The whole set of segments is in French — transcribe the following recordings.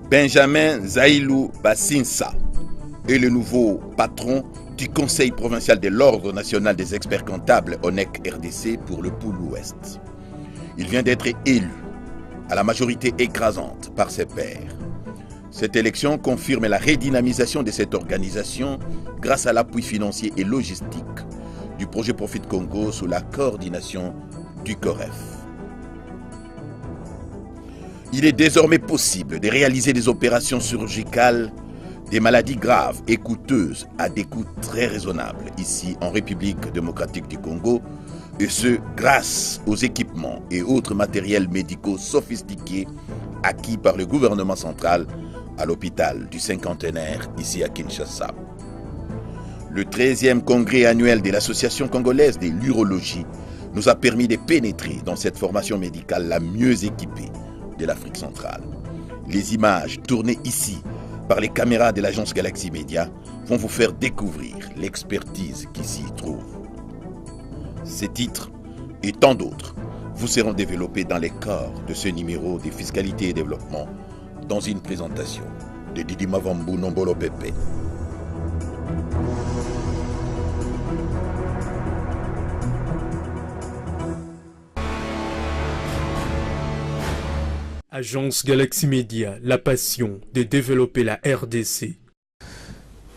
Benjamin Zaïlou Bassinsa est le nouveau patron du Conseil provincial de l'Ordre national des experts comptables ONEC RDC pour le pôle ouest. Il vient d'être élu à la majorité écrasante par ses pairs. Cette élection confirme la redynamisation de cette organisation grâce à l'appui financier et logistique du projet Profit Congo sous la coordination du COREF. Il est désormais possible de réaliser des opérations chirurgicales des maladies graves et coûteuses à des coûts très raisonnables ici en République démocratique du Congo, et ce grâce aux équipements et autres matériels médicaux sophistiqués acquis par le gouvernement central à l'hôpital du Cinquantenaire ici à Kinshasa. Le 13e congrès annuel de l'Association congolaise de l'urologie nous a permis de pénétrer dans cette formation médicale la mieux équipée de l'Afrique centrale. Les images tournées ici par les caméras de l'agence Galaxy Media vont vous faire découvrir l'expertise qui s'y trouve. Ces titres et tant d'autres vous seront développés dans les corps de ce numéro de Fiscalité et Développement dans une présentation de Didi Mavambu Nombolo Pepe. Agence Galaxy Media, la passion de développer la RDC.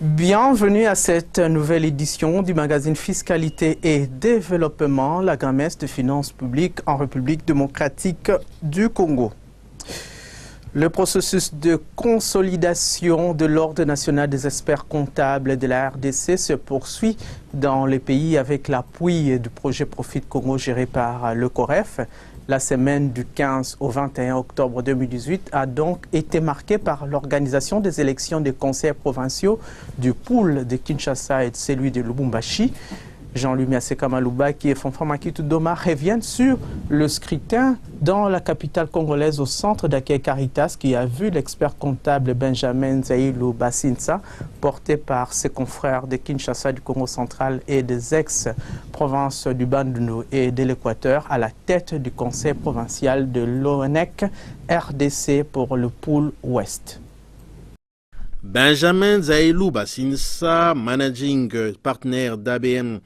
Bienvenue à cette nouvelle édition du magazine Fiscalité et Développement, la grand-messe de finances publiques en République démocratique du Congo. Le processus de consolidation de l'Ordre national des experts comptables de la RDC se poursuit dans les pays avec l'appui du projet Profit Congo géré par le COREF. La semaine du 15 au 21 octobre 2018 a donc été marquée par l'organisation des élections des conseils provinciaux du pôle de Kinshasa et de celui de Lubumbashi. Jean-Louis Miaseka-Malouba qui est Fonfamaki Tudoma reviennent sur le scrutin dans la capitale congolaise au centre d'accueil Caritas qui a vu l'expert comptable Benjamin Zaïlou Bassinsa porté par ses confrères de Kinshasa, du Congo central et des ex-provinces du Bandundu et de l'Équateur à la tête du conseil provincial de l'ONEC RDC pour le pôle ouest. Benjamin Zaïlou Bassinsa, managing partner d'ABM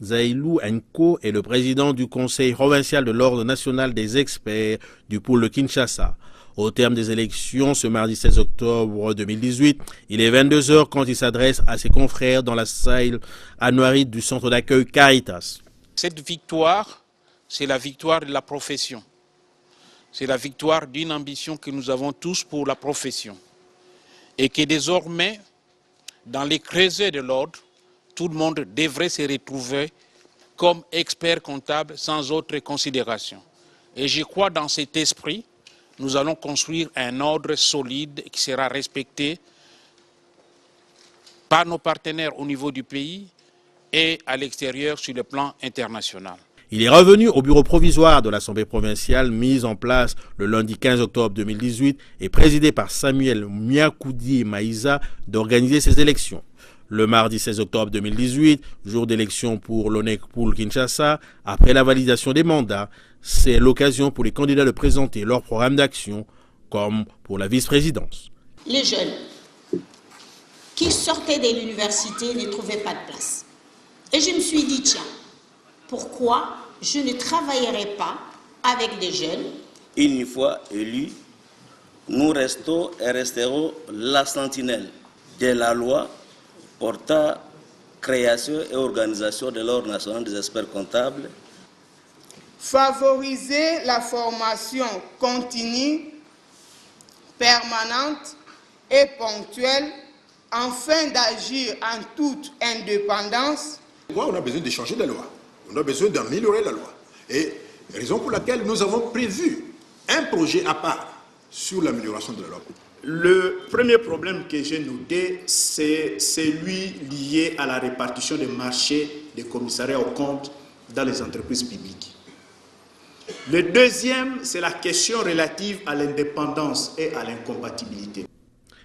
Zaïlou & Co. est le président du Conseil provincial de l'Ordre national des experts du pôle de Kinshasa. Au terme des élections, ce mardi 16 octobre 2018, il est 22 h quand il s'adresse à ses confrères dans la salle Anouari du centre d'accueil Caritas. Cette victoire, c'est la victoire de la profession. C'est la victoire d'une ambition que nous avons tous pour la profession. Et que désormais, dans les creusets de l'ordre, tout le monde devrait se retrouver comme expert comptable sans autre considération. Et je crois dans cet esprit, nous allons construire un ordre solide qui sera respecté par nos partenaires au niveau du pays et à l'extérieur sur le plan international. Il est revenu au bureau provisoire de l'Assemblée provinciale mise en place le lundi 15 octobre 2018 et présidé par Samuel Miakoudi Maïza d'organiser ces élections. Le mardi 16 octobre 2018, jour d'élection pour l'ONEC Pool Kinshasa, après la validation des mandats, c'est l'occasion pour les candidats de présenter leur programme d'action, comme pour la vice-présidence. Les jeunes qui sortaient de l'université ne trouvaient pas de place. Et je me suis dit, tiens, pourquoi je ne travaillerai pas avec des jeunes? Une fois élus, nous restons et resterons la sentinelle de la loi portant création et organisation de l'Ordre national des experts comptables. Favoriser la formation continue, permanente et ponctuelle afin d'agir en toute indépendance. On a besoin de changer la loi. On a besoin d'améliorer la loi. Et raison pour laquelle nous avons prévu un projet à part sur l'amélioration de la loi. Le premier problème que j'ai noté, c'est celui lié à la répartition des marchés des commissariats aux comptes dans les entreprises publiques. Le deuxième, c'est la question relative à l'indépendance et à l'incompatibilité.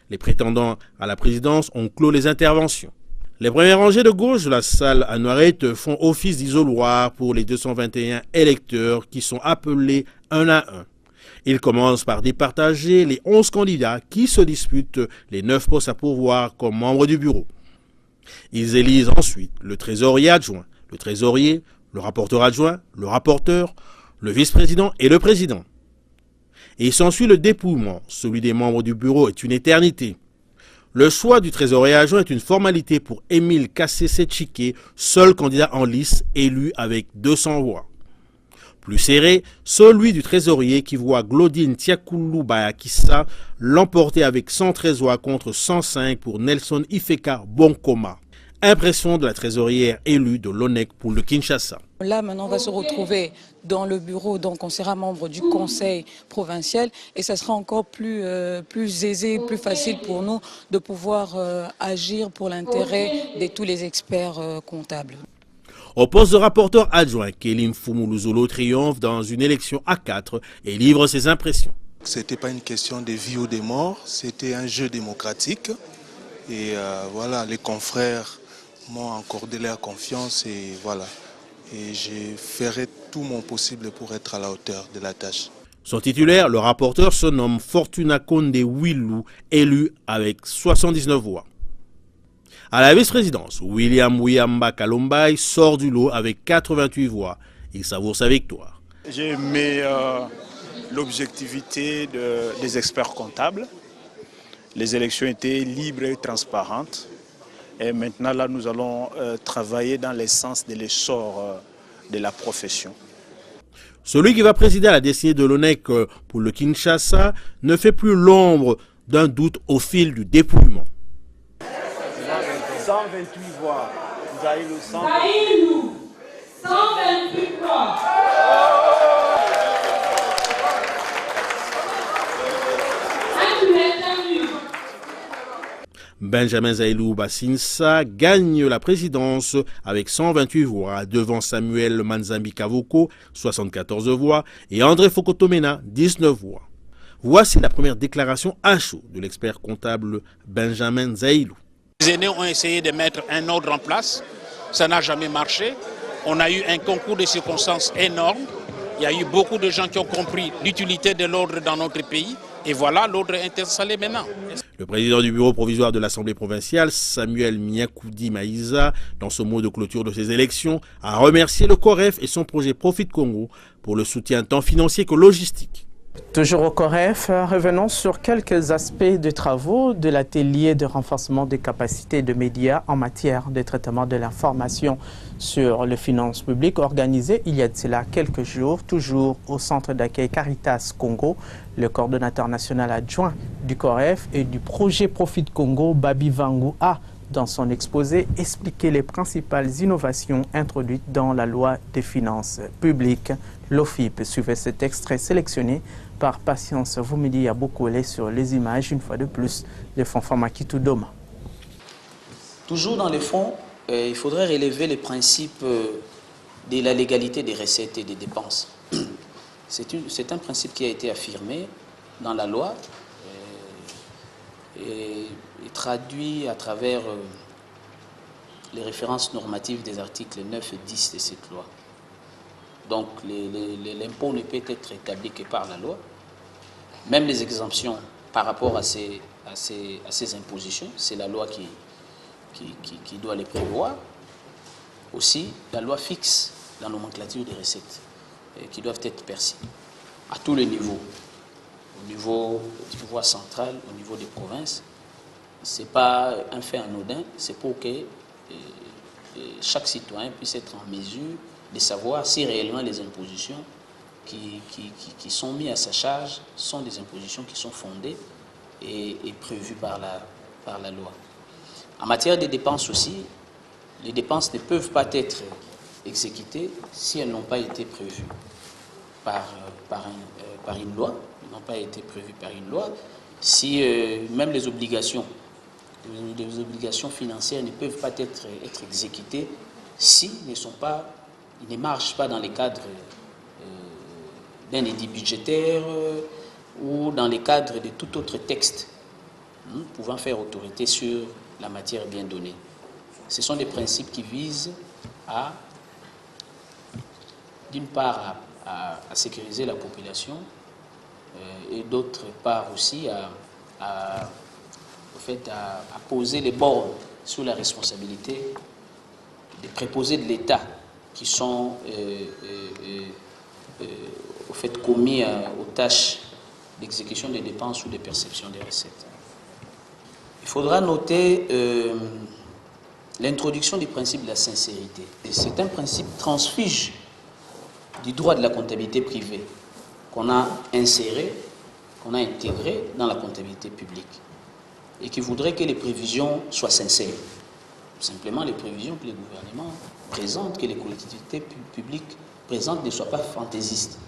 Les prétendants à la présidence ont clos les interventions. Les premières rangées de gauche de la salle à Noiret font office d'isoloir pour les 221 électeurs qui sont appelés un à un. Il commence par départager les 11 candidats qui se disputent les 9 postes à pourvoir comme membres du bureau. Ils élisent ensuite le trésorier adjoint, le trésorier, le rapporteur adjoint, le rapporteur, le vice-président et le président. Et s'ensuit le dépouillement. Celui des membres du bureau est une éternité. Le choix du trésorier adjoint est une formalité pour Émile Kassé-Tchiké, seul candidat en lice élu avec 200 voix. Plus serré, celui du trésorier qui voit Glaudine Tiakoulou Bayakissa l'emporter avec 113 voix contre 105 pour Nelson Ifeka Bonkoma. Impression de la trésorière élue de l'ONEC pour le Kinshasa. Là, maintenant, on va se retrouver dans le bureau, donc on sera membre du conseil provincial et ça sera encore plus aisé, plus facile pour nous de pouvoir agir pour l'intérêt de tous les experts comptables. Au poste de rapporteur adjoint, Kélim Fumuluzolo triomphe dans une élection à 4 et livre ses impressions. Ce n'était pas une question de vie ou de mort, c'était un jeu démocratique. Et voilà, les confrères m'ont accordé leur confiance et voilà. Et je ferai tout mon possible pour être à la hauteur de la tâche. Son titulaire, le rapporteur, se nomme Fortuna Konde Willou, élu avec 79 voix. À la vice-présidence, William Wiyamba Kalombai sort du lot avec 88 voix. Il savoure sa victoire. J'ai aimé l'objectivité des experts comptables. Les élections étaient libres et transparentes. Et maintenant, là, nous allons travailler dans l'essence de l'essor de la profession. Celui qui va présider à la destinée de l'ONEC pour le Kinshasa ne fait plus l'ombre d'un doute au fil du dépouillement. 128 voix. Vous avez le 128 voix. Benjamin Zaïlou Bassinsa gagne la présidence avec 128 voix devant Samuel Manzambi Kavoko, 74 voix, et André Fokotomena, 19 voix. Voici la première déclaration à chaud de l'expert comptable Benjamin Zaïlou. Les aînés ont essayé de mettre un ordre en place, ça n'a jamais marché. On a eu un concours de circonstances énorme. Il y a eu beaucoup de gens qui ont compris l'utilité de l'ordre dans notre pays. Et voilà, l'ordre est installé maintenant. Le président du bureau provisoire de l'Assemblée provinciale, Samuel Miakoudi Maïza, dans ce mot de clôture de ces élections, a remercié le COREF et son projet Profit Congo pour le soutien tant financier que logistique. Toujours au COREF, revenons sur quelques aspects des travaux de l'atelier de renforcement des capacités de médias en matière de traitement de l'information sur les finances publiques organisé il y a de cela quelques jours, toujours au centre d'accueil Caritas Congo. Le coordonnateur national adjoint du COREF et du projet Profit Congo, Babi Vangu, a, dans son exposé, expliqué les principales innovations introduites dans la loi des finances publiques. L'OFIP suivait cet extrait sélectionné par Patience Voumidi Abokole sur les images, une fois de plus, de Fonfon Makitou Doma. Toujours dans les fonds, il faudrait relever les principes de la légalité des recettes et des dépenses. C'est un principe qui a été affirmé dans la loi et traduit à travers les références normatives des articles 9 et 10 de cette loi. Donc l'impôt ne peut être établi que par la loi. Même les exemptions par rapport à ces impositions, c'est la loi qui doit les prévoir. Aussi, la loi fixe la nomenclature des recettes qui doivent être perçues à tous les niveaux. Au niveau du pouvoir central, au niveau des provinces. Ce n'est pas un fait anodin, c'est pour que chaque citoyen puisse être en mesure de savoir si réellement les impositions qui sont mises à sa charge sont des impositions qui sont fondées et prévues par la loi. En matière de dépenses aussi, les dépenses ne peuvent pas être exécutées si elles n'ont pas été prévues par une loi, n'ont pas été prévues par une loi, si même les obligations financières ne peuvent pas être exécutées si ils ne marchent pas dans les cadres d'un édit budgétaire ou dans les cadres de tout autre texte pouvant faire autorité sur la matière bien donnée. Ce sont des principes qui visent à, d'une part, à sécuriser la population et d'autre part aussi à poser les bornes sur la responsabilité des préposés de l'État qui sont commis aux tâches d'exécution des dépenses ou de perception des recettes. Il faudra noter l'introduction du principe de la sincérité. C'est un principe transfuge du droit de la comptabilité privée qu'on a inséré, qu'on a intégré dans la comptabilité publique et qui voudrait que les prévisions soient sincères. Simplement, les prévisions que les gouvernements présentent, que les collectivités publiques présentent ne soient pas fantaisistes.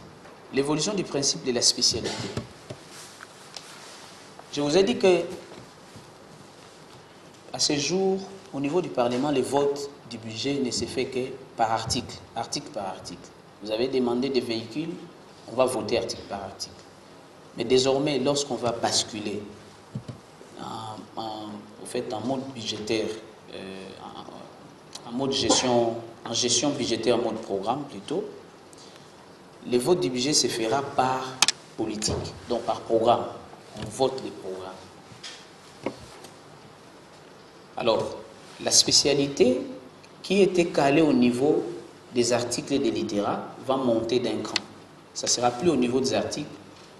L'évolution du principe de la spécialité. Je vous ai dit que à ce jour, au niveau du Parlement, le vote du budget ne se fait que par article par article. Vous avez demandé des véhicules, on va voter article par article. Mais désormais, lorsqu'on va basculer en mode budgétaire, en gestion budgétaire, en mode programme plutôt, le vote du budget se fera par politique, donc par programme. On vote les programmes. Alors, la spécialité qui était calée au niveau des articles et des littéras va monter d'un cran. Ça ne sera plus au niveau des articles,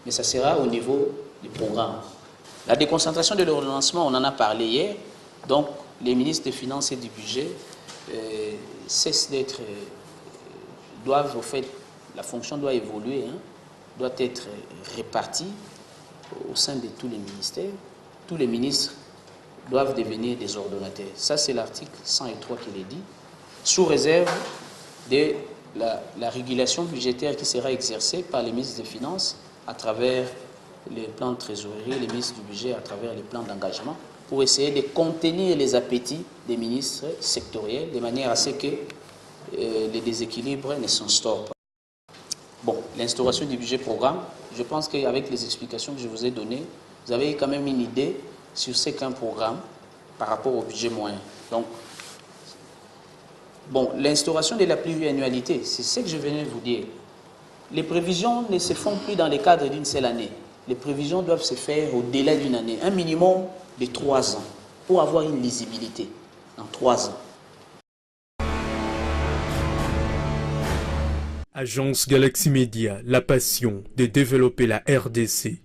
mais ça sera au niveau des programmes. La déconcentration de l'ordonnancement, on en a parlé hier. Donc, les ministres des Finances et du Budget cessent d'être... la fonction doit évoluer, doit être répartie au sein de tous les ministères. Tous les ministres doivent devenir des ordonnateurs. Ça, c'est l'article 103 qui le dit, sous réserve de la régulation budgétaire qui sera exercée par les ministres des Finances à travers les plans de trésorerie, les ministres du budget à travers les plans d'engagement, pour essayer de contenir les appétits des ministres sectoriels, de manière à ce que les déséquilibres ne s'instaurent pas. Bon, l'instauration du budget programme, je pense qu'avec les explications que je vous ai données, vous avez quand même une idée sur ce qu'un programme par rapport au budget moyen. Donc, bon, l'instauration de la pluriannualité, c'est ce que je venais de vous dire. Les prévisions ne se font plus dans le cadre d'une seule année. Les prévisions doivent se faire au-delà d'une année, un minimum de 3 ans, pour avoir une lisibilité dans 3 ans. Agence Galaxy Media, la passion de développer la RDC.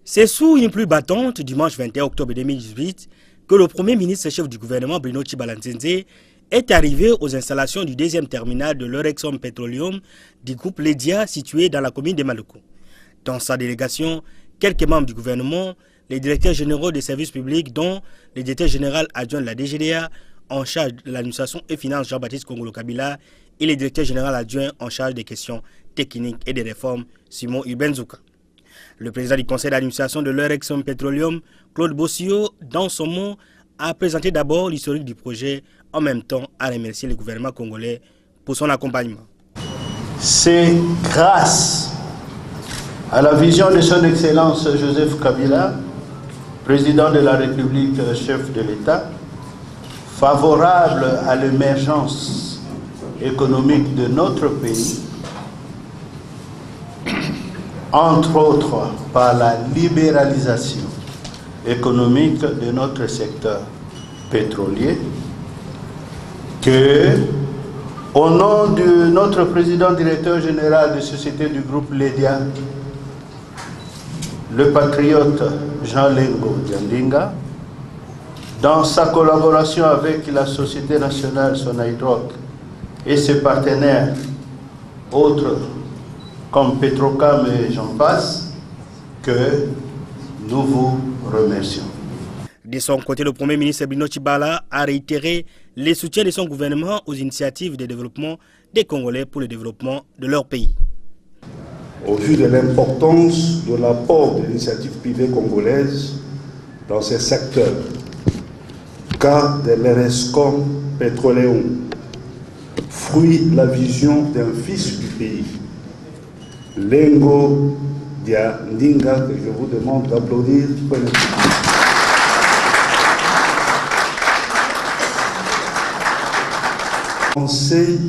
C'est sous une pluie battante, dimanche 21 octobre 2018, que le Premier ministre chef du gouvernement, Bruno Tshibala-Nzenze, est arrivé aux installations du deuxième terminal de l'Orexon Petroleum du groupe Ledia situé dans la commune de Maloko. Dans sa délégation, quelques membres du gouvernement, les directeurs généraux des services publics, dont le directeur général adjoint de la DGDA en charge de l'administration et finances Jean-Baptiste Kongolo Kabila et le directeur général adjoint en charge des questions techniques et des réformes Simon Ubenzouka. Le président du conseil d'administration de l'Orexon Petroleum, Claude Bossio, dans son mot, a présenté d'abord l'historique du projet, en même temps à remercier le gouvernement congolais pour son accompagnement. C'est grâce à la vision de son Excellence Joseph Kabila, président de la République, chef de l'État, favorable à l'émergence économique de notre pays, entre autres par la libéralisation économique de notre secteur pétrolier, que, au nom de notre président directeur général de société du groupe Ledia, le patriote Jean Lengo Diandinga, dans sa collaboration avec la Société nationale Sonaïdroc et ses partenaires, autres comme Petrocam et j'en passe, que nous vous remercions. De son côté, le Premier ministre Bruno Tshibala a réitéré le soutien de son gouvernement aux initiatives de développement des Congolais pour le développement de leur pays. Au vu de l'importance de l'apport de l'initiative privée congolaise dans ces secteurs, cas de l'Erescom Petroleum, fruit de la vision d'un fils du pays, Lengo Diandinga, que je vous demande d'applaudir. Lancer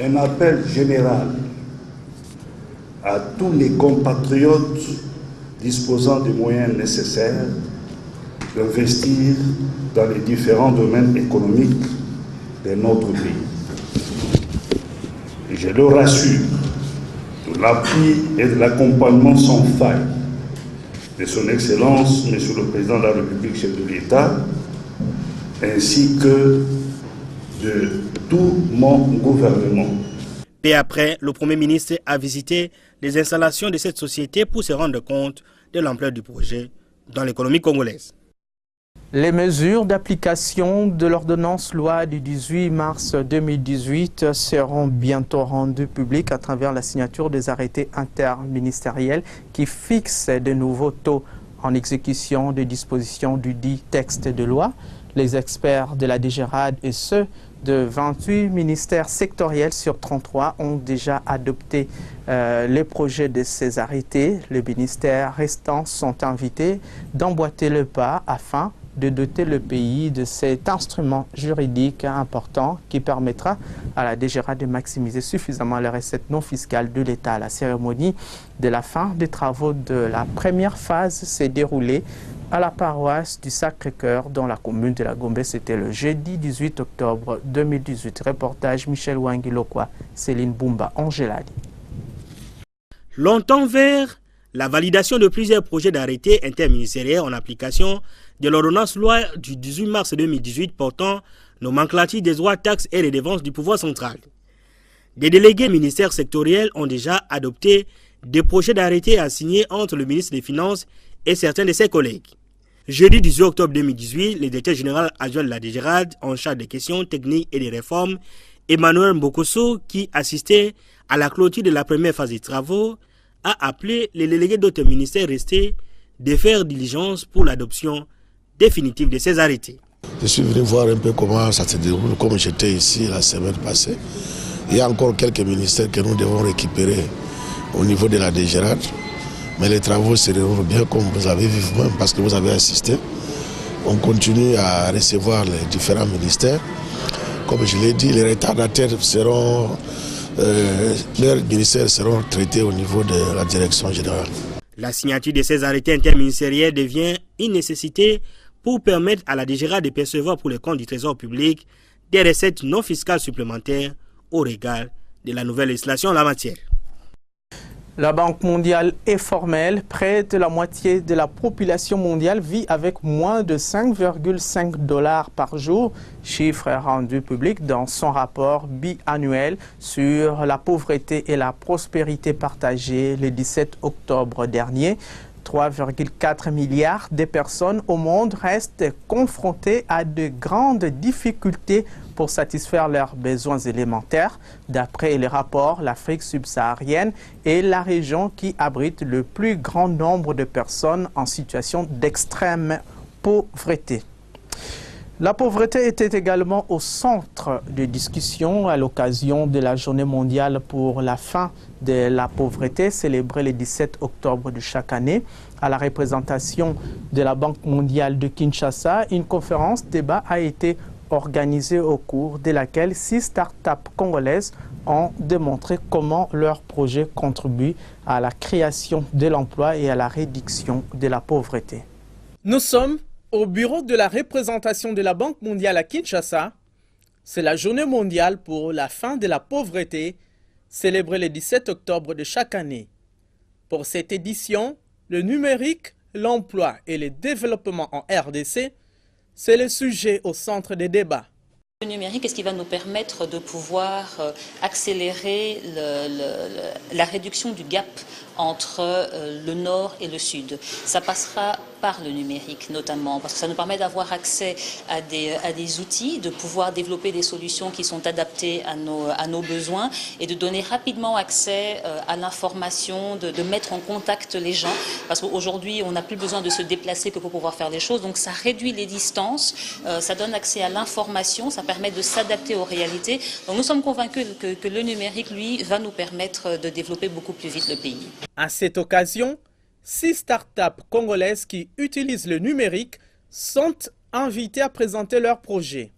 un appel général à tous les compatriotes disposant des moyens nécessaires d'investir dans les différents domaines économiques de notre pays. Et je leur assure de l'appui et de l'accompagnement sans faille de son Excellence, Monsieur le Président de la République, chef de l'État, ainsi que de tout mon gouvernement. Et après, le Premier ministre a visité les installations de cette société pour se rendre compte de l'ampleur du projet dans l'économie congolaise. Les mesures d'application de l'ordonnance loi du 18 mars 2018 seront bientôt rendues publiques à travers la signature des arrêtés interministériels qui fixent de nouveaux taux en exécution des dispositions du dit texte de loi. Les experts de la DGRAD et ceux de 28 ministères sectoriels sur 33 ont déjà adopté les projets de ces arrêtés. Les ministères restants sont invités d'emboîter le pas afin de doter le pays de cet instrument juridique important qui permettra à la DGRAD de maximiser suffisamment les recettes non fiscales de l'État. La cérémonie de la fin des travaux de la première phase s'est déroulée à la paroisse du Sacré-Cœur dans la commune de la Gombe. C'était le jeudi 18 octobre 2018. Reportage Michel Wangilokwa, Céline Boumba, Angeladi. Longtemps vers la validation de plusieurs projets d'arrêtés interministériels en application de l'ordonnance loi du 18 mars 2018 portant nomenclature des droits, taxes et redevances du pouvoir central. Des délégués ministères sectoriels ont déjà adopté des projets d'arrêtés à signer entre le ministre des Finances et certains de ses collègues. Jeudi 18 octobre 2018, le directeur général adjoint de la DGRAD en charge des questions techniques et des réformes, Emmanuel Mbokosso, qui assistait à la clôture de la première phase des travaux, a appelé les délégués d'autres ministères restés de faire diligence pour l'adoption définitive de ces arrêtés. Je suis venu voir un peu comment ça se déroule, comme j'étais ici la semaine passée. Il y a encore quelques ministères que nous devons récupérer au niveau de la DGRAD. Mais les travaux se déroulent bien comme vous avez vu vous-même parce que vous avez assisté. On continue à recevoir les différents ministères. Comme je l'ai dit, les retardataires leurs ministères seront traités au niveau de la direction générale. La signature de ces arrêtés interministériels devient une nécessité pour permettre à la DGRAD de percevoir pour les comptes du Trésor public des recettes non fiscales supplémentaires au regard de la nouvelle législation en la matière. La Banque mondiale est formelle. Près de la moitié de la population mondiale vit avec moins de 5,5 $ par jour, chiffre rendu public dans son rapport biannuel sur la pauvreté et la prospérité partagée le 17 octobre dernier. 3,4 milliards de personnes au monde restent confrontées à de grandes difficultés pour satisfaire leurs besoins élémentaires. D'après les rapports, l'Afrique subsaharienne est la région qui abrite le plus grand nombre de personnes en situation d'extrême pauvreté. La pauvreté était également au centre de discussion à l'occasion de la Journée mondiale pour la fin de la pauvreté, célébrée le 17 octobre de chaque année. À la représentation de la Banque mondiale de Kinshasa, une conférence débat a été organisée au cours de laquelle 6 startups congolaises ont démontré comment leurs projets contribuent à la création de l'emploi et à la réduction de la pauvreté. Nous sommes au bureau de la représentation de la Banque mondiale à Kinshasa. C'est la journée mondiale pour la fin de la pauvreté, célébrée le 17 octobre de chaque année. Pour cette édition, le numérique, l'emploi et le développement en RDC, c'est le sujet au centre des débats. Le numérique est ce qui va nous permettre de pouvoir accélérer la réduction du gap entre le nord et le sud. Ça passera par le numérique notamment, parce que ça nous permet d'avoir accès à des outils, de pouvoir développer des solutions qui sont adaptées à nos besoins et de donner rapidement accès à l'information, de mettre en contact les gens, parce qu'aujourd'hui on n'a plus besoin de se déplacer que pour pouvoir faire les choses, donc ça réduit les distances, ça donne accès à l'information, ça permet de s'adapter aux réalités. Donc nous sommes convaincus que le numérique, lui, va nous permettre de développer beaucoup plus vite le pays. À cette occasion, 6 startups congolaises qui utilisent le numérique sont invitées à présenter leurs projets.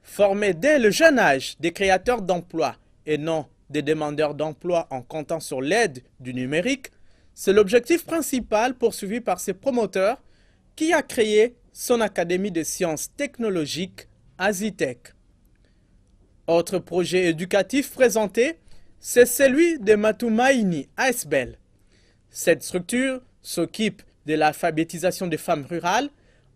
Formés dès le jeune âge des créateurs d'emplois et non des demandeurs d'emploi en comptant sur l'aide du numérique, c'est l'objectif principal poursuivi par ses promoteurs qui a créé son Académie de sciences technologiques Azitech. Autre projet éducatif présenté, c'est celui de Matumaini Asbel. Cette structure s'occupe de l'alphabétisation des femmes rurales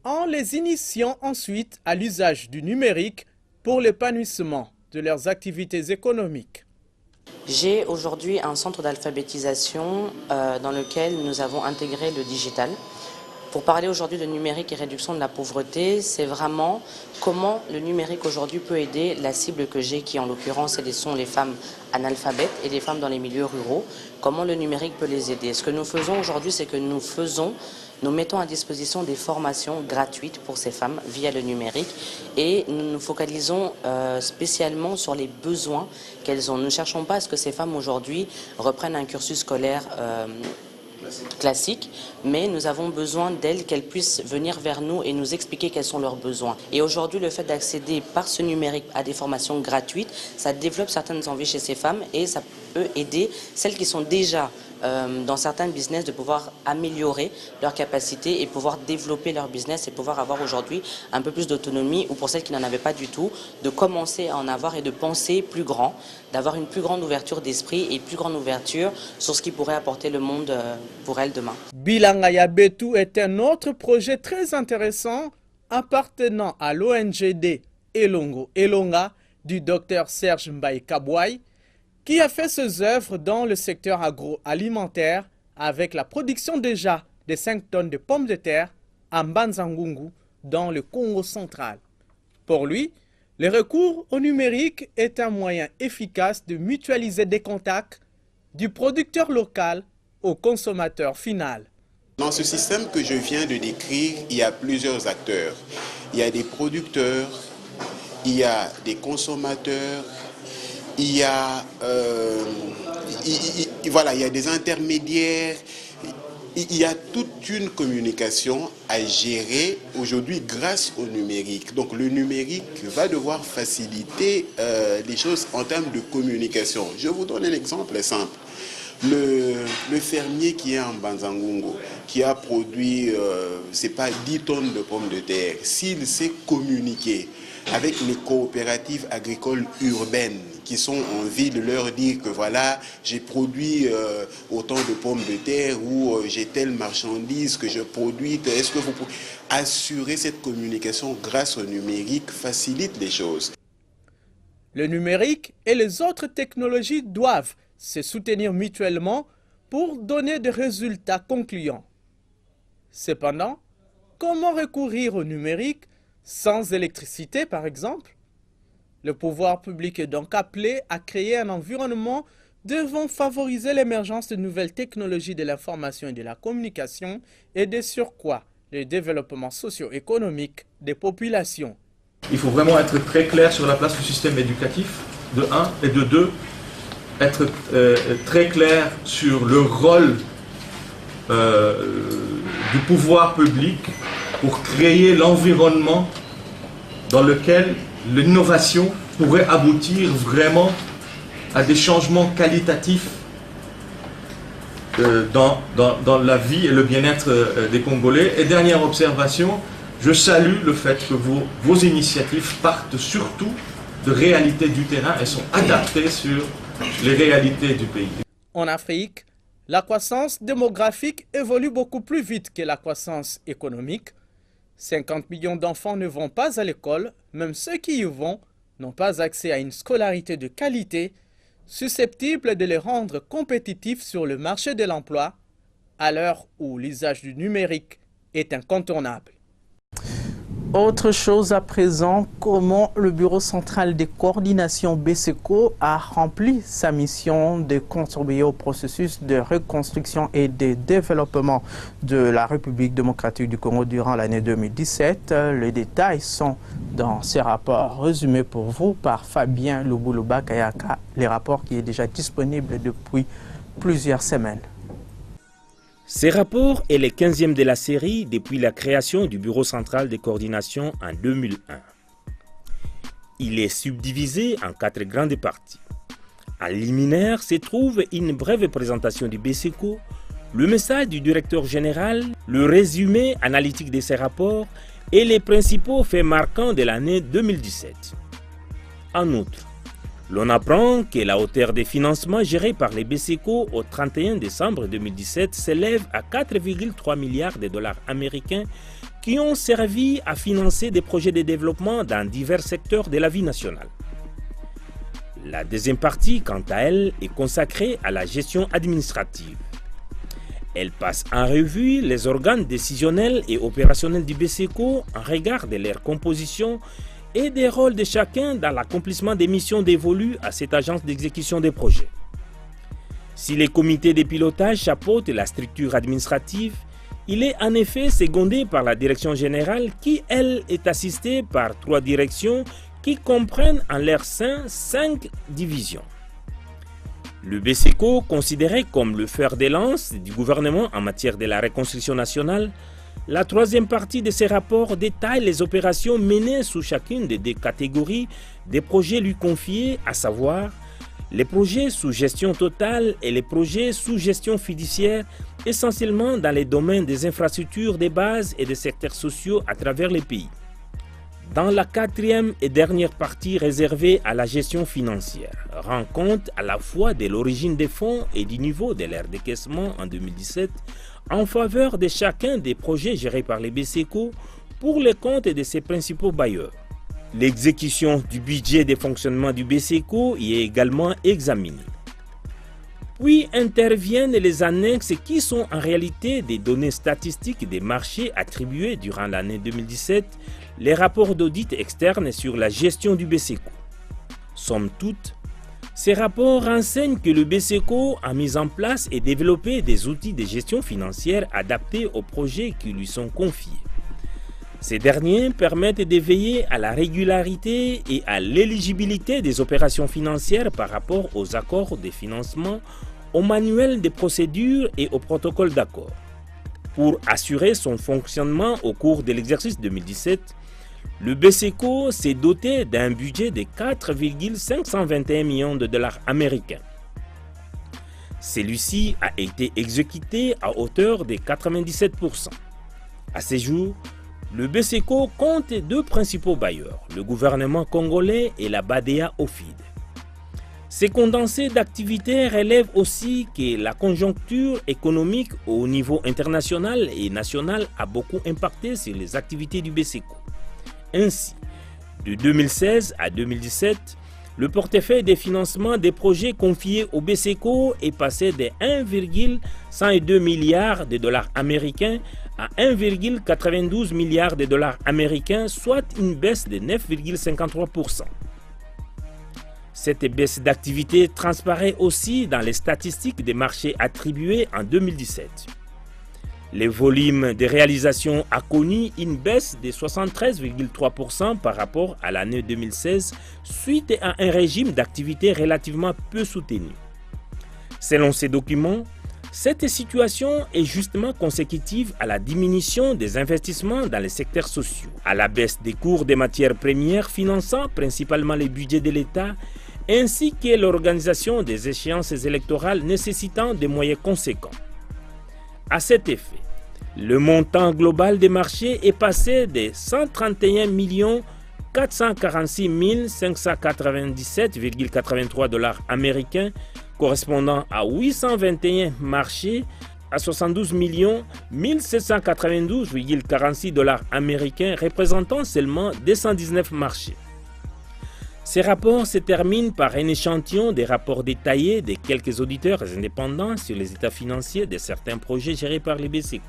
en les initiant ensuite à l'usage du numérique pour l'épanouissement de leurs activités économiques. J'ai aujourd'hui un centre d'alphabétisation dans lequel nous avons intégré le digital. Pour parler aujourd'hui de numérique et réduction de la pauvreté, c'est vraiment comment le numérique aujourd'hui peut aider la cible que j'ai, qui en l'occurrence sont les femmes analphabètes et les femmes dans les milieux ruraux, comment le numérique peut les aider. Ce que nous faisons aujourd'hui, c'est que nous mettons à disposition des formations gratuites pour ces femmes via le numérique et nous nous focalisons spécialement sur les besoins qu'elles ont. Nous ne cherchons pas à ce que ces femmes aujourd'hui reprennent un cursus scolaire classique, mais nous avons besoin d'elles, qu'elles puissent venir vers nous et nous expliquer quels sont leurs besoins. Et aujourd'hui, le fait d'accéder par ce numérique à des formations gratuites, ça développe certaines envies chez ces femmes et ça peut aider celles qui sont déjà dans certains business de pouvoir améliorer leurs capacités et pouvoir développer leur business et pouvoir avoir aujourd'hui un peu plus d'autonomie, ou pour celles qui n'en avaient pas du tout, de commencer à en avoir et de penser plus grand, d'avoir une plus grande ouverture d'esprit et plus grande ouverture sur ce qui pourrait apporter le monde pour elles demain. Bilangaya Betu est un autre projet très intéressant appartenant à l'ONGD Elongo Elonga du Dr Serge Mbaye Kabouaï, qui a fait ses œuvres dans le secteur agroalimentaire avec la production déjà de 5 tonnes de pommes de terre à Mbanzangungu dans le Congo central. Pour lui, le recours au numérique est un moyen efficace de mutualiser des contacts du producteur local au consommateur final. Dans ce système que je viens de décrire, il y a plusieurs acteurs. Il y a des producteurs, il y a des consommateurs, il y a, il y a des intermédiaires, il y a toute une communication à gérer aujourd'hui grâce au numérique. Donc le numérique va devoir faciliter les choses en termes de communication. Je vous donne un exemple simple. Le fermier qui est en Mbanzangungu, qui a produit, c'est pas 10 tonnes de pommes de terre, s'il sait communiquer avec les coopératives agricoles urbaines qui sont en ville, leur dire que voilà, j'ai produit autant de pommes de terre ou j'ai telle marchandise que je produis, est-ce que vous pouvez assurer cette communication grâce au numérique, facilite les choses. Le numérique et les autres technologies doivent se soutenir mutuellement pour donner des résultats concluants. Cependant, comment recourir au numérique sans électricité, par exemple? Le pouvoir public est donc appelé à créer un environnement devant favoriser l'émergence de nouvelles technologies de l'information et de la communication et de surcroît le développement socio-économique des populations. Il faut vraiment être très clair sur la place du système éducatif, de 1, et de 2, être très clair sur le rôle du pouvoir public pour créer l'environnement dans lequel l'innovation pourrait aboutir vraiment à des changements qualitatifs dans la vie et le bien-être des Congolais. Et dernière observation, je salue le fait que vos initiatives partent surtout de réalités du terrain et sont adaptées sur les réalités du pays. En Afrique, la croissance démographique évolue beaucoup plus vite que la croissance économique. 50 millions d'enfants ne vont pas à l'école, même ceux qui y vont n'ont pas accès à une scolarité de qualité, susceptible de les rendre compétitifs sur le marché de l'emploi, à l'heure où l'usage du numérique est incontournable. Autre chose à présent, comment le Bureau central de coordination BCECO a rempli sa mission de contribuer au processus de reconstruction et de développement de la République démocratique du Congo durant l'année 2017. Les détails sont dans ces rapports résumés pour vous par Fabien Lubuluba Kayaka, les rapports qui est déjà disponible depuis plusieurs semaines. Ce rapport est le 15e de la série depuis la création du Bureau central de coordination en 2001. Il est subdivisé en 4 grandes parties. En liminaire se trouve une brève présentation du BSECO, le message du directeur général, le résumé analytique de ses rapports et les principaux faits marquants de l'année 2017. En outre, l'on apprend que la hauteur des financements gérés par les BSECO au 31 décembre 2017 s'élève à 4,3 milliards de dollars américains qui ont servi à financer des projets de développement dans divers secteurs de la vie nationale. La deuxième partie, quant à elle, est consacrée à la gestion administrative. Elle passe en revue les organes décisionnels et opérationnels du BSECO en regard de leur composition et des rôles de chacun dans l'accomplissement des missions dévolues à cette agence d'exécution des projets. Si les comités de pilotage chapeautent la structure administrative, il est en effet secondé par la direction générale qui, elle, est assistée par 3 directions qui comprennent en leur sein 5 divisions. Le BSECO, considéré comme le fer de lance du gouvernement en matière de la reconstruction nationale, la troisième partie de ces rapports détaille les opérations menées sous chacune des 2 catégories des projets lui confiés, à savoir les projets sous gestion totale et les projets sous gestion fiduciaire, essentiellement dans les domaines des infrastructures de base et des secteurs sociaux à travers les pays. Dans la 4e et dernière partie réservée à la gestion financière, rend compte à la fois de l'origine des fonds et du niveau de leur décaissement en 2017 en faveur de chacun des projets gérés par les BSECO pour les comptes de ses principaux bailleurs. L'exécution du budget de fonctionnement du BSECO y est également examinée. Puis interviennent les annexes qui sont en réalité des données statistiques des marchés attribués durant l'année 2017, les rapports d'audit externes sur la gestion du BSECO. Somme toute, ces rapports renseignent que le BSECO a mis en place et développé des outils de gestion financière adaptés aux projets qui lui sont confiés. Ces derniers permettent de veiller à la régularité et à l'éligibilité des opérations financières par rapport aux accords de financement, au manuel de procédures et au protocole d'accord. Pour assurer son fonctionnement au cours de l'exercice 2017, le BSECO s'est doté d'un budget de 4,521 millions de dollars américains. Celui-ci a été exécuté à hauteur de 97%. À ce jour, le BSECO compte 2 principaux bailleurs, le gouvernement congolais et la BADEA OFID. Ces condensés d'activités relèvent aussi que la conjoncture économique au niveau international et national a beaucoup impacté sur les activités du BSECO. Ainsi, de 2016 à 2017, le portefeuille des financements des projets confiés au BSECO est passé de 1,102 milliards de dollars américains à 1,92 milliards de dollars américains, soit une baisse de 9,53%. Cette baisse d'activité transparaît aussi dans les statistiques des marchés attribués en 2017. Le volume de réalisation a connu une baisse de 73,3% par rapport à l'année 2016 suite à un régime d'activité relativement peu soutenu. Selon ces documents, cette situation est justement consécutive à la diminution des investissements dans les secteurs sociaux, à la baisse des cours des matières premières finançant principalement les budgets de l'État, ainsi que l'organisation des échéances électorales nécessitant des moyens conséquents. À cet effet, le montant global des marchés est passé de 131 446 597,83 dollars américains, correspondant à 821 marchés, à 72 792,46 dollars américains, représentant seulement 219 marchés. Ces rapports se terminent par un échantillon des rapports détaillés de quelques auditeurs indépendants sur les états financiers de certains projets gérés par les BSECO.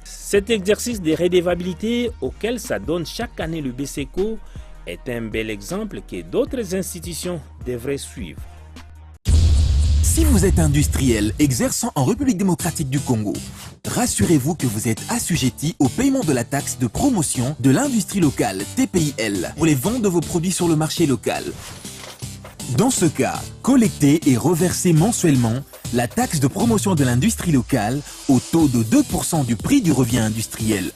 Cet exercice de redevabilité auquel s'adonne chaque année le BSECO est un bel exemple que d'autres institutions devraient suivre. Si vous êtes industriel exerçant en République démocratique du Congo, rassurez-vous que vous êtes assujetti au paiement de la taxe de promotion de l'industrie locale TPIL pour les ventes de vos produits sur le marché local. Dans ce cas, collectez et reversez mensuellement la taxe de promotion de l'industrie locale au taux de 2% du prix du revient industriel.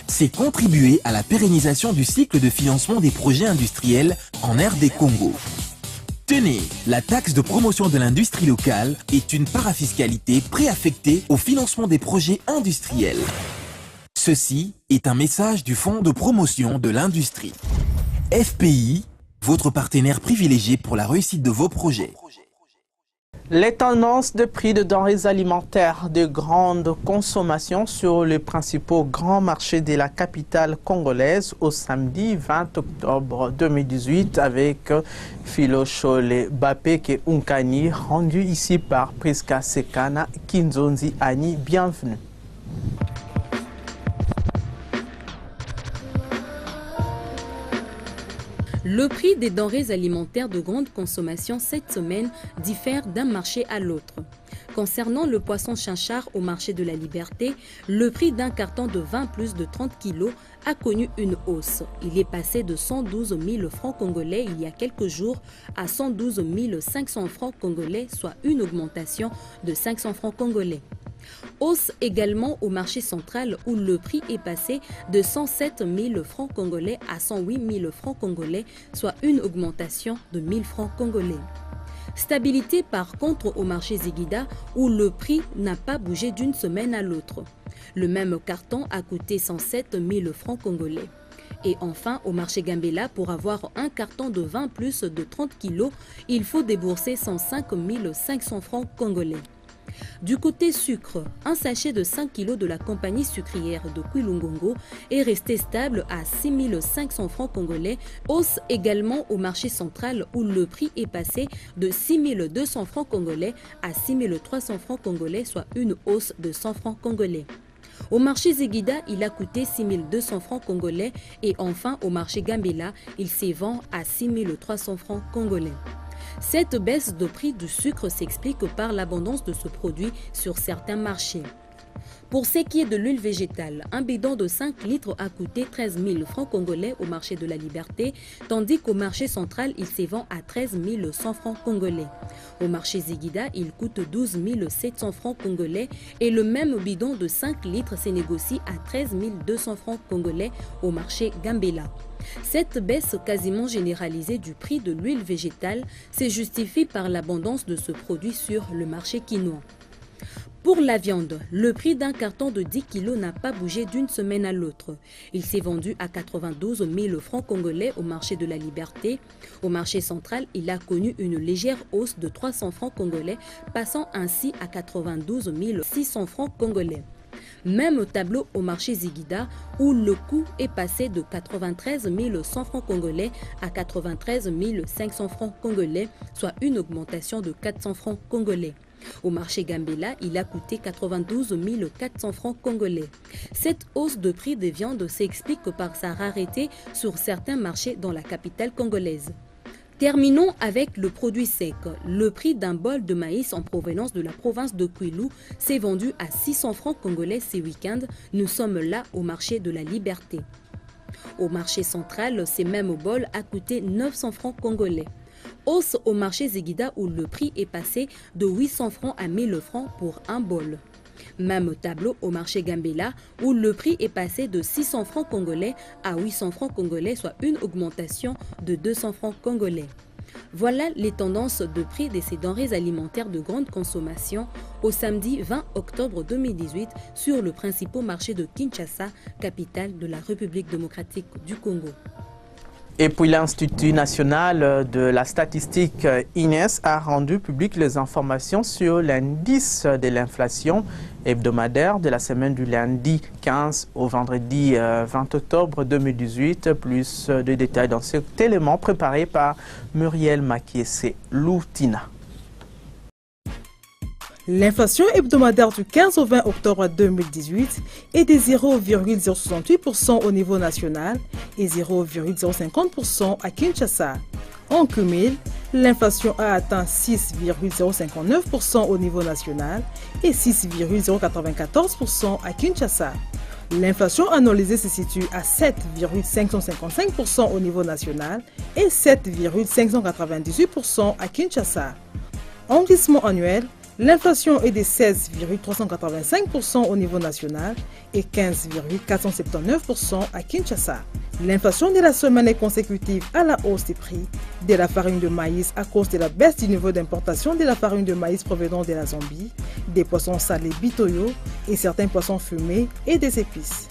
C'est contribuer à la pérennisation du cycle de financement des projets industriels en RD Congo. Tenez, la taxe de promotion de l'industrie locale est une parafiscalité préaffectée au financement des projets industriels. Ceci est un message du Fonds de promotion de l'industrie. FPI, votre partenaire privilégié pour la réussite de vos projets. Les tendances de prix de denrées alimentaires de grande consommation sur les principaux grands marchés de la capitale congolaise au samedi 20 octobre 2018 avec Philochole Bapeke Unkani, rendu ici par Priska Sekana Kinzonzi Ani. Bienvenue. Le prix des denrées alimentaires de grande consommation cette semaine diffère d'un marché à l'autre. Concernant le poisson chinchard au marché de la Liberté, le prix d'un carton de 20 plus de 30 kg a connu une hausse. Il est passé de 112 000 francs congolais il y a quelques jours à 112 500 francs congolais, soit une augmentation de 500 francs congolais. Hausse également au marché central où le prix est passé de 107 000 francs congolais à 108 000 francs congolais, soit une augmentation de 1000 francs congolais. Stabilité par contre au marché Ziguida où le prix n'a pas bougé d'une semaine à l'autre. Le même carton a coûté 107 000 francs congolais. Et enfin, au marché Gambela, pour avoir un carton de 20 plus de 30 kg, il faut débourser 105 500 francs congolais. Du côté sucre, un sachet de 5 kg de la compagnie sucrière de Kwilungongo est resté stable à 6 500 francs congolais, hausse également au marché central où le prix est passé de 6 200 francs congolais à 6 300 francs congolais, soit une hausse de 100 francs congolais. Au marché Ziguida, il a coûté 6 200 francs congolais et enfin au marché Gambela, il s'évend à 6 300 francs congolais. Cette baisse de prix du sucre s'explique par l'abondance de ce produit sur certains marchés. Pour ce qui est de l'huile végétale, un bidon de 5 litres a coûté 13 000 francs congolais au marché de la Liberté, tandis qu'au marché central, il s'évend à 13 100 francs congolais. Au marché Ziguida, il coûte 12 700 francs congolais et le même bidon de 5 litres se négocie à 13 200 francs congolais au marché Gambela. Cette baisse quasiment généralisée du prix de l'huile végétale se justifie par l'abondance de ce produit sur le marché quinois. Pour la viande, le prix d'un carton de 10 kg n'a pas bougé d'une semaine à l'autre. Il s'est vendu à 92 000 francs congolais au marché de la Liberté. Au marché central, il a connu une légère hausse de 300 francs congolais, passant ainsi à 92 600 francs congolais. Même tableau au marché Ziguida où le coût est passé de 93 100 francs congolais à 93 500 francs congolais, soit une augmentation de 400 francs congolais. Au marché Gambela, il a coûté 92 400 francs congolais. Cette hausse de prix des viandes s'explique par sa rareté sur certains marchés dans la capitale congolaise. Terminons avec le produit sec. Le prix d'un bol de maïs en provenance de la province de Kwilu s'est vendu à 600 francs congolais ce week-end. Nous sommes là au marché de la Liberté. Au marché central, ce même bol a coûté 900 francs congolais. Hausse au marché Ziguida où le prix est passé de 800 francs à 1000 francs pour un bol. Même tableau au marché Gambela où le prix est passé de 600 francs congolais à 800 francs congolais, soit une augmentation de 200 francs congolais. Voilà les tendances de prix de ces denrées alimentaires de grande consommation au samedi 20 octobre 2018 sur le principal marché de Kinshasa, capitale de la République démocratique du Congo. Et puis l'Institut national de la statistique INES a rendu public les informations sur l'indice de l'inflation hebdomadaire de la semaine du lundi 15 au vendredi 20 octobre 2018. Plus de détails dans cet élément préparé par Muriel Makiese Loutina. L'inflation hebdomadaire du 15 au 20 octobre 2018 est de 0,068% au niveau national et 0,050% à Kinshasa. En cumul, l'inflation a atteint 6,059% au niveau national et 6,094% à Kinshasa. L'inflation annualisée se situe à 7,555% au niveau national et 7,598% à Kinshasa. En glissement annuel, L'inflation est de 16,385% au niveau national et 15,479% à Kinshasa. L'inflation de la semaine est consécutive à la hausse des prix de la farine de maïs à cause de la baisse du niveau d'importation de la farine de maïs provenant de la Zambie, des poissons salés bitoyo et certains poissons fumés et des épices.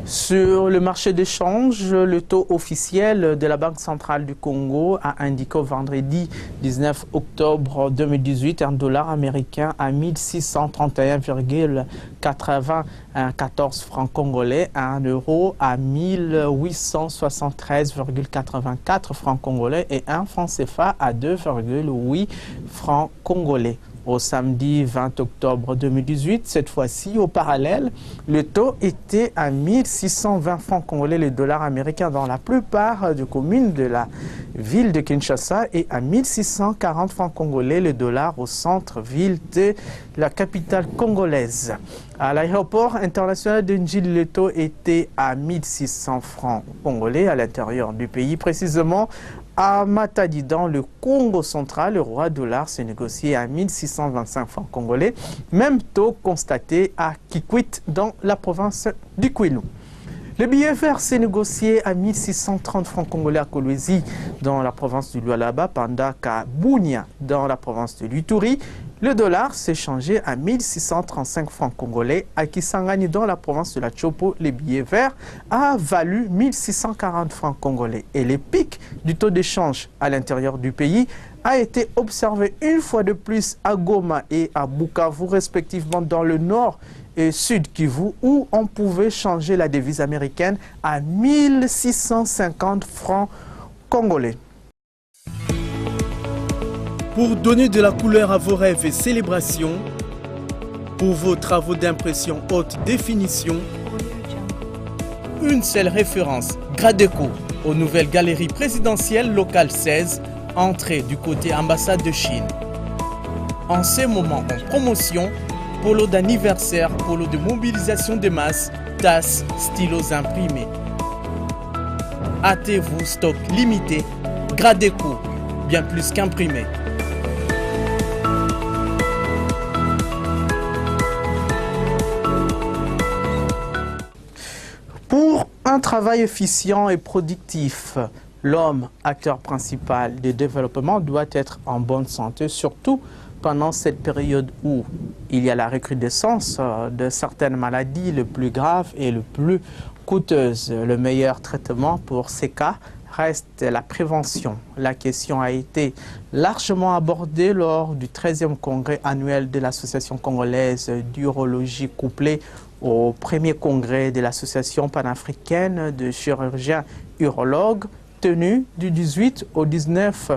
Sur le marché d'échange, le taux officiel de la Banque centrale du Congo a indiqué au vendredi 19 octobre 2018 un dollar américain à 1631,94 francs congolais, un euro à 1873,84 francs congolais et un franc CFA à 2,8 francs congolais. Au samedi 20 octobre 2018, cette fois-ci, au parallèle, le taux était à 1620 francs congolais le dollar américain dans la plupart des communes de la ville de Kinshasa et à 1640 francs congolais le dollar au centre-ville de la capitale congolaise. À l'aéroport international de Njili, le taux était à 1600 francs congolais à l'intérieur du pays, précisément à Matadi, dans le Congo central, le roi dollar s'est négocié à 1625 francs congolais. Même taux constaté à Kikwit, dans la province du Kwilu. Le billet vert s'est négocié à 1630 francs congolais à Kolwezi, dans la province du Lualaba, pendant qu'à Bunia, dans la province de l'Ituri, le dollar s'est changé à 1635 francs congolais. À Kisangani, dans la province de la Chopo, les billets verts a valu 1640 francs congolais. Et les pics du taux d'échange à l'intérieur du pays a été observé une fois de plus à Goma et à Bukavu, respectivement dans le nord et sud Kivu, où on pouvait changer la devise américaine à 1650 francs congolais. Pour donner de la couleur à vos rêves et célébrations, pour vos travaux d'impression haute définition, une seule référence, Gradeco, aux nouvelles galeries présidentielles locales 16, entrée du côté ambassade de Chine. En ces moments en promotion, polo d'anniversaire, polo de mobilisation de masse, tasses, stylos imprimés. Hâtez-vous, stock limité, Gradeco, bien plus qu'imprimé. Pour un travail efficient et productif, l'homme, acteur principal du développement, doit être en bonne santé, surtout pendant cette période où il y a la recrudescence de certaines maladies les plus graves et les plus coûteuses. Le meilleur traitement pour ces cas reste la prévention. La question a été largement abordée lors du 13e congrès annuel de l'Association congolaise d'urologie couplée au premier congrès de l'Association panafricaine de chirurgiens urologues tenu du 18 au 19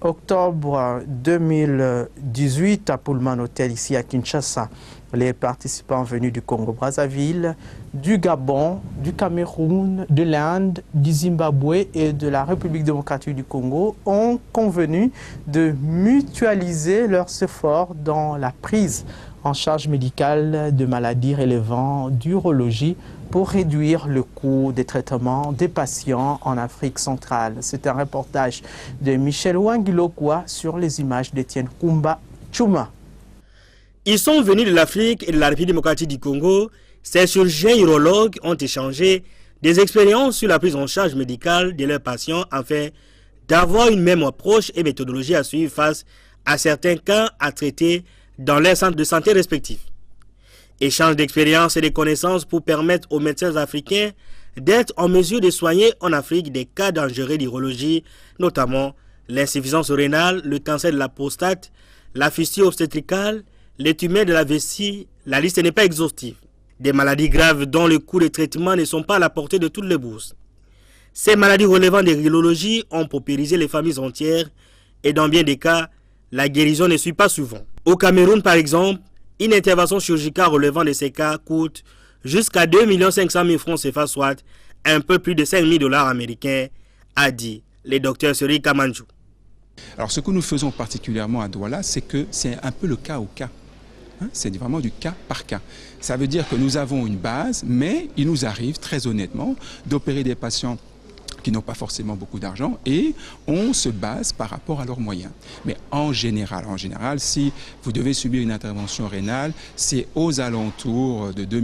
octobre 2018 à Pullman Hotel ici à Kinshasa. Les participants venus du Congo-Brazzaville, du Gabon, du Cameroun, de l'Inde, du Zimbabwe et de la République démocratique du Congo ont convenu de mutualiser leurs efforts dans la prise en charge médicale de maladies relevant d'urologie pour réduire le coût des traitements des patients en Afrique centrale. C'est un reportage de Michel Wangilokwa sur les images d'Étienne Kumba Chuma. Ils sont venus de l'Afrique et de la République démocratique du Congo. Ces chirurgiens urologues ont échangé des expériences sur la prise en charge médicale de leurs patients afin d'avoir une même approche et méthodologie à suivre face à certains cas à traiter dans leurs centres de santé respectifs. Échange d'expériences et de connaissances pour permettre aux médecins africains d'être en mesure de soigner en Afrique des cas dangereux d'urologie, notamment l'insuffisance rénale, le cancer de la prostate, la fistule obstétricale, les tumeurs de la vessie. La liste n'est pas exhaustive. Des maladies graves dont le coût de traitement ne sont pas à la portée de toutes les bourses. Ces maladies relevant de l'urologie ont paupérisé les familles entières et dans bien des cas, la guérison ne suit pas souvent. Au Cameroun, par exemple, une intervention chirurgicale relevant de ces cas coûte jusqu'à 2 500 000 francs CFA, soit un peu plus de 5 000 $ américains, a dit le docteur Seri Kamanjou. Alors ce que nous faisons particulièrement à Douala, c'est que c'est un peu le cas au cas. C'est vraiment du cas par cas. Ça veut dire que nous avons une base, mais il nous arrive très honnêtement d'opérer des patients qui n'ont pas forcément beaucoup d'argent, et on se base par rapport à leurs moyens. Mais en général, si vous devez subir une intervention rénale, c'est aux alentours de 2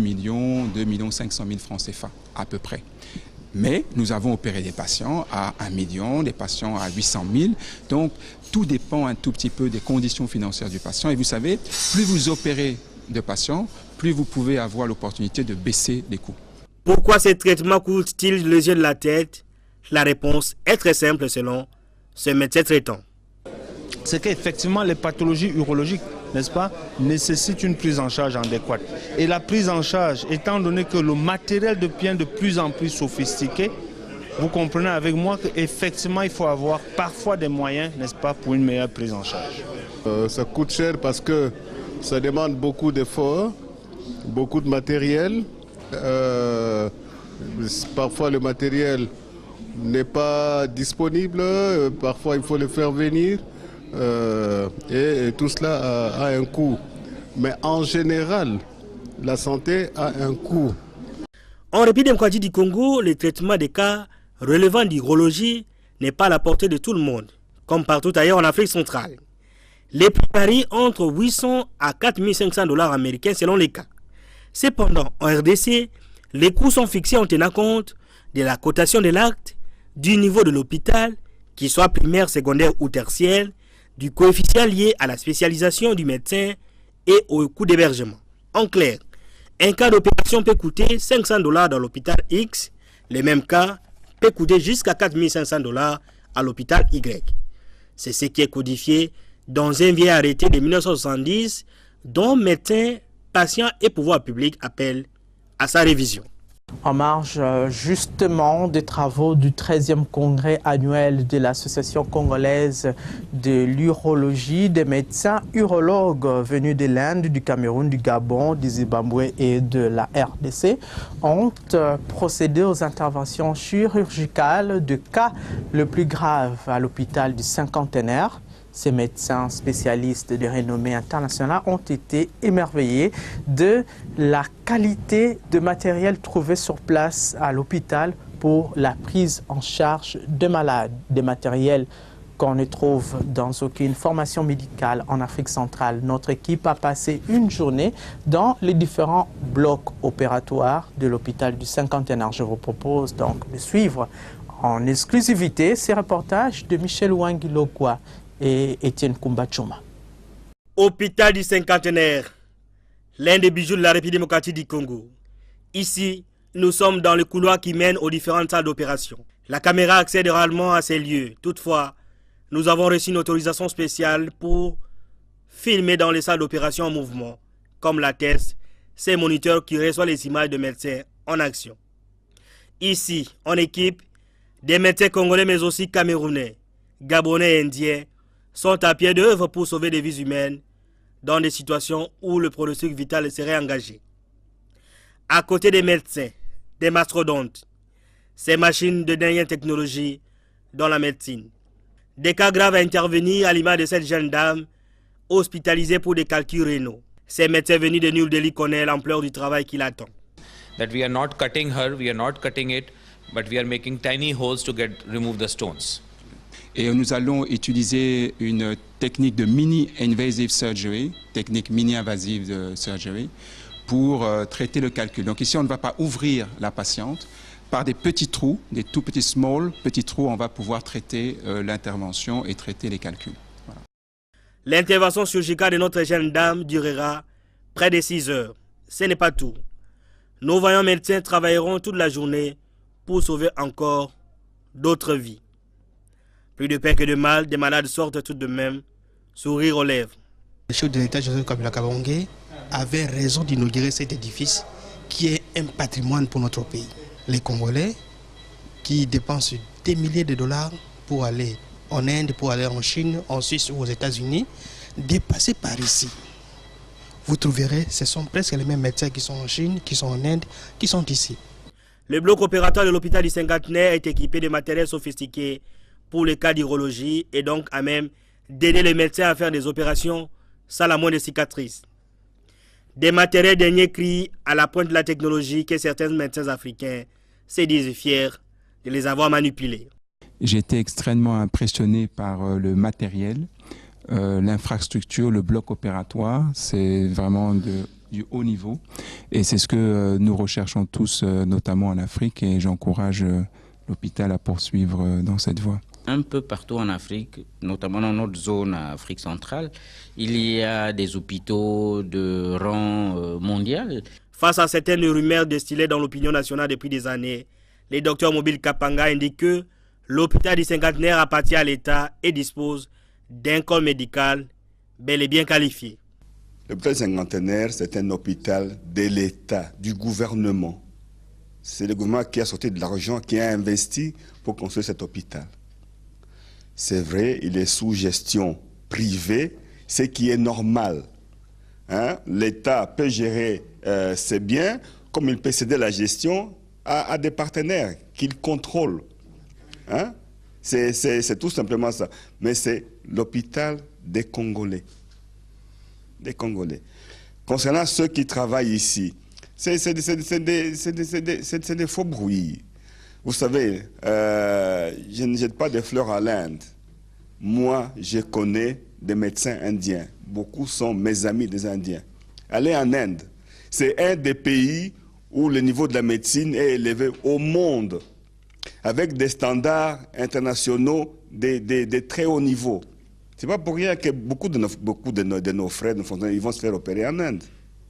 500 000 francs CFA, à peu près. Mais nous avons opéré des patients à 1 million, des patients à 800 000. Donc, tout dépend un tout petit peu des conditions financières du patient. Et vous savez, plus vous opérez de patients, plus vous pouvez avoir l'opportunité de baisser les coûts. Pourquoi ces traitements coûtent-ils les yeux de la tête? La réponse est très simple selon ce médecin traitant. C'est qu'effectivement, les pathologies urologiques, n'est-ce pas, nécessitent une prise en charge adéquate. Et la prise en charge, étant donné que le matériel devient de plus en plus sophistiqué, vous comprenez avec moi qu'effectivement, il faut avoir parfois des moyens, n'est-ce pas, pour une meilleure prise en charge. Ça coûte cher parce que ça demande beaucoup d'efforts, beaucoup de matériel. Parfois, le matériel n'est pas disponible, parfois il faut le faire venir et tout cela a un coût. Mais en général, la santé a un coût. En République démocratique du Congo, le traitement des cas relevant d'urologie n'est pas à la portée de tout le monde, comme partout ailleurs en Afrique centrale. Les prix varient entre 800 à 4 500 $ américains selon les cas. Cependant, en RDC, les coûts sont fixés en tenant compte de la cotation de l'acte, du niveau de l'hôpital, qu'il soit primaire, secondaire ou tertiaire, du coefficient lié à la spécialisation du médecin et au coût d'hébergement. En clair, un cas d'opération peut coûter 500 $ dans l'hôpital X, le même cas peut coûter jusqu'à 4 500 $ à l'hôpital Y. C'est ce qui est codifié dans un vieil arrêté de 1970 dont médecins, patients et pouvoirs publics appellent à sa révision. En marge justement des travaux du 13e congrès annuel de l'Association congolaise de l'urologie, des médecins urologues venus de l'Inde, du Cameroun, du Gabon, du Zimbabwe et de la RDC ont procédé aux interventions chirurgicales de cas le plus graves à l'hôpital du Cinquantenaire. Ces médecins spécialistes de renommée internationale ont été émerveillés de la qualité de matériel trouvé sur place à l'hôpital pour la prise en charge de malades, des matériels qu'on ne trouve dans aucune formation médicale en Afrique centrale. Notre équipe a passé une journée dans les différents blocs opératoires de l'hôpital du Cinquantenaire. Je vous propose donc de suivre en exclusivité ces reportages de Michel Wangilokwa et Étienne Kumbachoma. Hôpital du Cinquantenaire, l'un des bijoux de la République démocratique du Congo. Ici, nous sommes dans le couloir qui mène aux différentes salles d'opération. La caméra accède rarement à ces lieux. Toutefois, nous avons reçu une autorisation spéciale pour filmer dans les salles d'opération en mouvement, comme l'attestent ces moniteurs qui reçoivent les images de médecins en action. Ici, en équipe, des médecins congolais mais aussi camerounais, gabonais et indiens sont à pied d'œuvre pour sauver des vies humaines dans des situations où le pronostic vital serait engagé. À côté des médecins, des mastodontes, ces machines de dernière technologie dans la médecine. Des cas graves à intervenir à l'image de cette jeune dame hospitalisée pour des calculs rénaux. Ces médecins venus de New Delhi connaissent l'ampleur du travail qui l'attend. That we are not cutting her, we are not cutting it, but we are making tiny holes to remove the stones. Et nous allons utiliser une technique de mini-invasive surgery, technique mini-invasive de surgery, pour traiter le calcul. Donc ici, on ne va pas ouvrir la patiente. Par des petits trous, des tout petits petits trous, on va pouvoir traiter l'intervention et traiter les calculs. Voilà. L'intervention chirurgicale de notre jeune dame durera près de 6 heures. Ce n'est pas tout. Nos vaillants médecins travailleront toute la journée pour sauver encore d'autres vies. Plus de peine que de mal, des malades sortent tout de même, sourire aux lèvres. Le chef de l'État, Joseph Kabila Kabange, avait raison d'inaugurer cet édifice qui est un patrimoine pour notre pays. Les Congolais qui dépensent des milliers de dollars pour aller en Inde, pour aller en Chine, en Suisse ou aux États-Unis, dépassés par ici. Vous trouverez, ce sont presque les mêmes médecins qui sont en Chine, qui sont en Inde, qui sont ici. Le bloc opératoire de l'hôpital du Cinquantenaire est équipé de matériel sophistiqué pour les cas d'urologie et donc à même d'aider les médecins à faire des opérations sans la moindre cicatrice. Des matériels dernier cri à la pointe de la technologie que certains médecins africains se disent fiers de les avoir manipulés. J'étais extrêmement impressionné par le matériel, l'infrastructure, le bloc opératoire. C'est vraiment du haut niveau. Et c'est ce que nous recherchons tous, notamment en Afrique. Et j'encourage l'hôpital à poursuivre dans cette voie. Un peu partout en Afrique, notamment dans notre zone Afrique centrale, il y a des hôpitaux de rang mondial. Face à certaines rumeurs distillées dans l'opinion nationale depuis des années, les docteurs Mobile Kapanga indiquent que l'hôpital du cinquantenaire appartient à l'État et dispose d'un corps médical bel et bien qualifié. L'hôpital cinquantenaire, c'est un hôpital de l'État, du gouvernement. C'est le gouvernement qui a sorti de l'argent, qui a investi pour construire cet hôpital. C'est vrai, il est sous gestion privée, ce qui est normal. Hein? L'État peut gérer ses biens comme il peut céder la gestion à des partenaires qu'il contrôle. Hein? C'est tout simplement ça. Mais c'est l'hôpital des Congolais. Des Congolais. Concernant ceux qui travaillent ici, c'est des faux bruits. Vous savez, je ne jette pas des fleurs à l'Inde. Moi, je connais des médecins indiens. Beaucoup sont mes amis des Indiens. Allez en Inde. C'est un des pays où le niveau de la médecine est élevé au monde, avec des standards internationaux de très haut niveau. Ce n'est pas pour rien que beaucoup de nos frères, ils vont se faire opérer en Inde.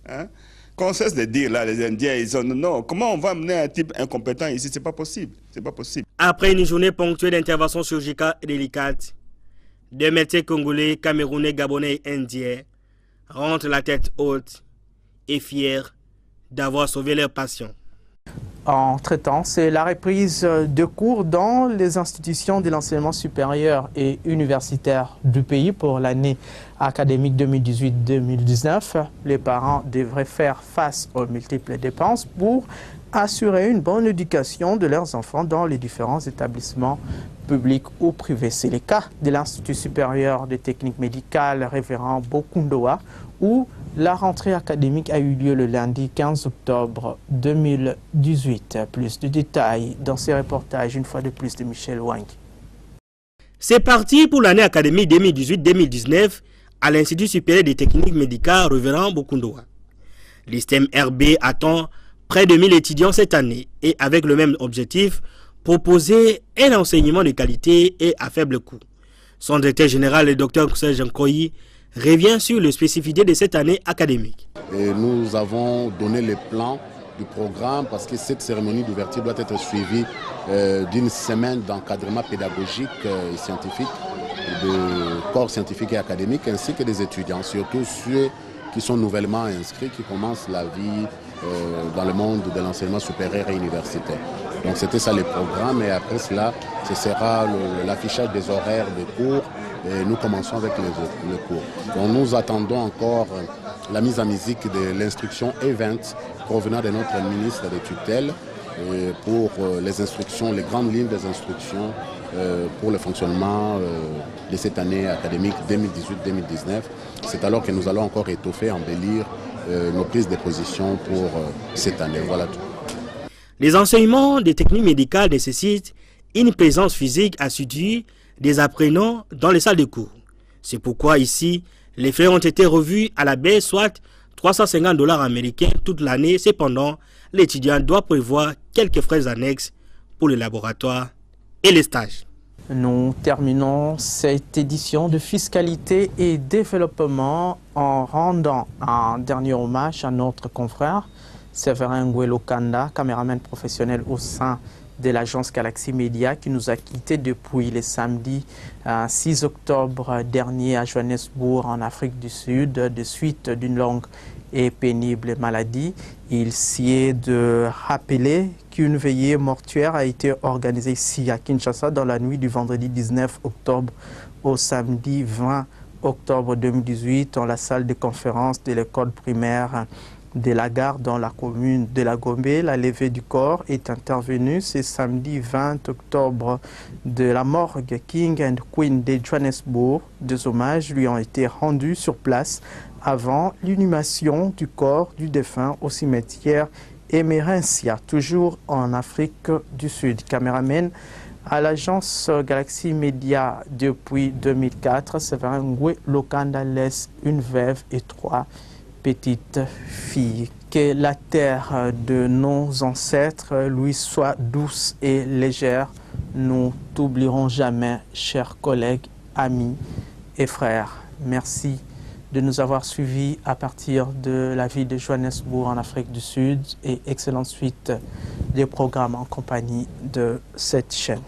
Hein? Qu'on cesse de dire, là, les Indiens, ils ont non, comment on va amener un type incompétent ici? C'est pas possible. C'est pas possible. Après une journée ponctuée d'interventions chirurgicales délicates, des médecins congolais, camerounais, gabonais et indiens rentrent la tête haute et fiers d'avoir sauvé leurs patients. Entre-temps, c'est la reprise de cours dans les institutions de l'enseignement supérieur et universitaire du pays pour l'année académique 2018-2019. Les parents devraient faire face aux multiples dépenses pour assurer une bonne éducation de leurs enfants dans les différents établissements publics ou privés. C'est le cas de l'Institut supérieur de techniques médicales Révérend Bokundoa, où la rentrée académique a eu lieu le lundi 15 octobre 2018. Plus de détails dans ces reportages, une fois de plus, de Michel Wang. C'est parti pour l'année académique 2018-2019 à l'Institut supérieur des techniques médicales Révérend Bokundoa. L'ISTEM RB attend près de 1000 étudiants cette année et avec le même objectif, proposer un enseignement de qualité et à faible coût. Son directeur général, le Dr Serge Nkoyi, revient sur les spécificités de cette année académique. Et nous avons donné les plans du programme parce que cette cérémonie d'ouverture doit être suivie d'une semaine d'encadrement pédagogique et scientifique, de corps scientifiques et académiques, ainsi que des étudiants, surtout ceux qui sont nouvellement inscrits, qui commencent la vie dans le monde de l'enseignement supérieur et universitaire. Donc c'était ça le programme et après cela, ce sera l'affichage des horaires de cours et nous commençons avec le cours. Donc nous attendons encore la mise en musique de l'instruction E20 provenant de notre ministre de tutelle pour les instructions, les grandes lignes des instructions pour le fonctionnement de cette année académique 2018-2019. C'est alors que nous allons encore étoffer, embellir nos prises de position pour cette année. Voilà tout. Les enseignements des techniques médicales nécessitent une présence physique assidue des apprenants dans les salles de cours. C'est pourquoi ici, les frais ont été revus à la baisse, soit $350 américains toute l'année. Cependant, l'étudiant doit prévoir quelques frais annexes pour le laboratoire et les stages. Nous terminons cette édition de fiscalité et développement en rendant un dernier hommage à notre confrère Séverin Nguelo Kanda, caméraman professionnel au sein de l'agence Galaxy Media, qui nous a quittés depuis le samedi 6 octobre dernier à Johannesburg, en Afrique du Sud, de suite d'une longue et pénible maladie. Il s'y est de rappeler qu'une veillée mortuaire a été organisée ici à Kinshasa dans la nuit du vendredi 19 octobre au samedi 20 octobre 2018 dans la salle de conférence de l'école primaire de la gare dans la commune de la Gombe. La levée du corps est intervenue ce samedi 20 octobre de la morgue King and Queen de Johannesburg. Deux hommages lui ont été rendus sur place avant l'inhumation du corps du défunt au cimetière Emerencia, toujours en Afrique du Sud. Caméraman à l'agence Galaxy Media depuis 2004, Séverin Ngwe Lokanda laisse une veuve et 3 petites filles. Que la terre de nos ancêtres lui soit douce et légère. Nous t'oublierons jamais, chers collègues, amis et frères. Merci de nous avoir suivis à partir de la ville de Johannesburg en Afrique du Sud et excellente suite des programmes en compagnie de cette chaîne.